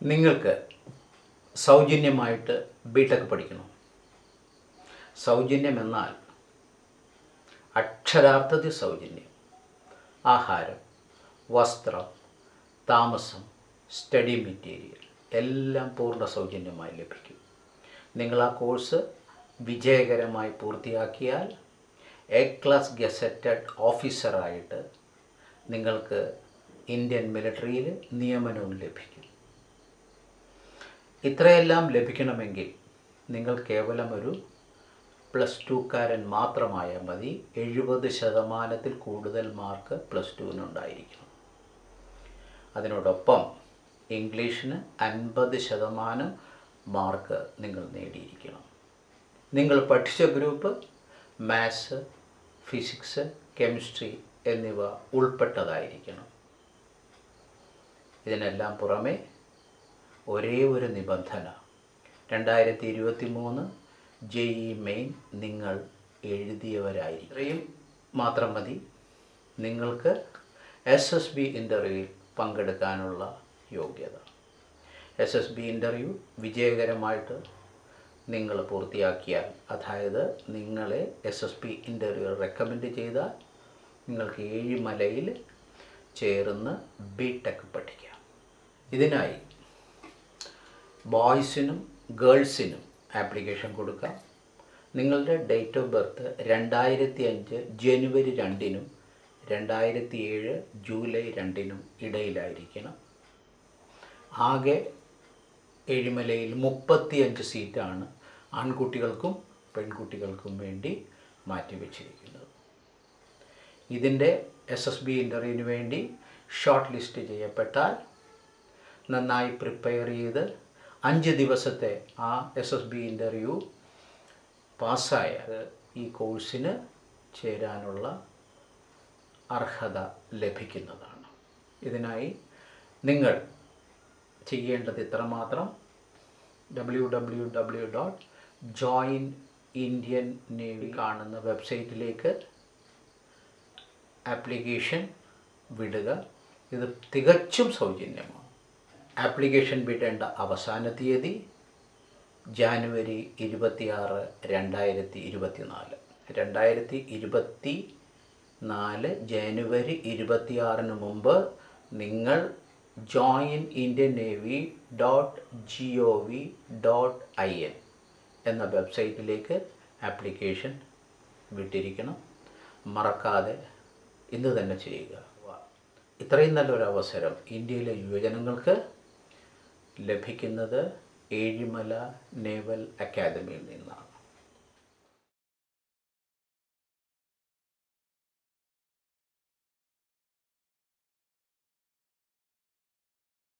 നിങ്ങൾക്ക് സൗജന്യമായിട്ട് ബിടെക് പഠിക്കണം. സൗജന്യം എന്നാൽ അക്ഷരാർത്ഥത്തിൽ സൗജന്യം. ആഹാരം, വസ്ത്രം, താമസം, സ്റ്റഡി മെറ്റീരിയൽ എല്ലാം പൂർണ്ണ സൗജന്യമായി ലഭിക്കും. നിങ്ങൾ ആ കോഴ്സ് വിജയകരമായി പൂർത്തിയാക്കിയാൽ A-class ഗസറ്റഡ് ഓഫീസറായിട്ട് നിങ്ങൾക്ക് ഇന്ത്യൻ മിലിറ്ററിയിൽ നിയമനവും ലഭിക്കും. ഇത്രയെല്ലാം ലഭിക്കണമെങ്കിൽ നിങ്ങൾ കേവലം ഒരു +2കാരൻ മാത്രമായാൽ മതി. 70% കൂടുതൽ മാർക്ക് +2-നുണ്ടായിരിക്കണം. അതിനോടൊപ്പം ഇംഗ്ലീഷിന് 50% മാർക്ക് നിങ്ങൾ നേടിയിരിക്കണം. നിങ്ങൾ പഠിച്ച ഗ്രൂപ്പ് മാത്സ്, ഫിസിക്സ്, കെമിസ്ട്രി എന്നിവ ഉൾപ്പെട്ടതായിരിക്കണം. ഇതിനെല്ലാം പുറമെ ഒരേ ഒരു നിബന്ധന, 2023 JEE മെയിൻ നിങ്ങൾ എഴുതിയവരായിരിക്കും. ഇത്രയും മാത്രം മതി നിങ്ങൾക്ക് SSB ഇൻ്റർവ്യൂവിൽ പങ്കെടുക്കാനുള്ള യോഗ്യത. SSB ഇൻ്റർവ്യൂ വിജയകരമായിട്ട് നിങ്ങൾ പൂർത്തിയാക്കിയാൽ, അതായത് നിങ്ങളെ SSB ഇൻ്റർവ്യൂ റെക്കമെൻഡ് ചെയ്താൽ നിങ്ങൾക്ക് ഏഴിമലയിൽ ചേർന്ന് ബിടെക് പഠിക്കാം. ഇതിനായി ബോയ്സിനും ഗേൾസിനും ആപ്ലിക്കേഷൻ കൊടുക്കാം. നിങ്ങളുടെ ഡേറ്റ് ഓഫ് ബർത്ത് 2005 ജനുവരി 2-നും 2007 ജൂലൈ 2-നും ഇടയിലായിരിക്കണം. ആകെ ഏഴിമലയിൽ 35 സീറ്റാണ് ആൺകുട്ടികൾക്കും പെൺകുട്ടികൾക്കും വേണ്ടി മാറ്റിവെച്ചിരിക്കുന്നത്. ഇതിൻ്റെ SSB ഇൻ്റർവ്യൂവിന് വേണ്ടി ഷോർട്ട് ലിസ്റ്റ് ചെയ്യപ്പെട്ടാൽ നന്നായി പ്രിപ്പയർ ചെയ്ത് 5 ദിവസത്തെ ആ SSB ഇൻ്റർവ്യൂ പാസ്സായാൽ ഈ കോഴ്സിന് ചേരാനുള്ള അർഹത ലഭിക്കുന്നതാണ്. ഇതിനായി നിങ്ങൾ ചെയ്യേണ്ടത് ഇത്രമാത്രം: www.joinindiannavy കാണുന്ന വെബ്സൈറ്റിലേക്ക് ആപ്ലിക്കേഷൻ വിടുക. ഇത് തികച്ചും സൗജന്യമാണ്. ആപ്ലിക്കേഷൻ വിടേണ്ട അവസാന തീയതി ജാനുവരി 26, 2024. 2024 ജനുവരി 26-ന് മുമ്പ് നിങ്ങൾ joinindiannavy.gov.in എന്ന വെബ്സൈറ്റിലേക്ക് ആപ്ലിക്കേഷൻ വിട്ടിരിക്കണം. മറക്കാതെ ഇന്ന് തന്നെ ചെയ്യുക. ഇത്രയും നല്ലൊരു അവസരം ഇന്ത്യയിലെ യുവജനങ്ങൾക്ക് ലഭിക്കുന്നത് ഏഴിമല നേവൽ അക്കാദമിയിൽ നിന്നാണ്.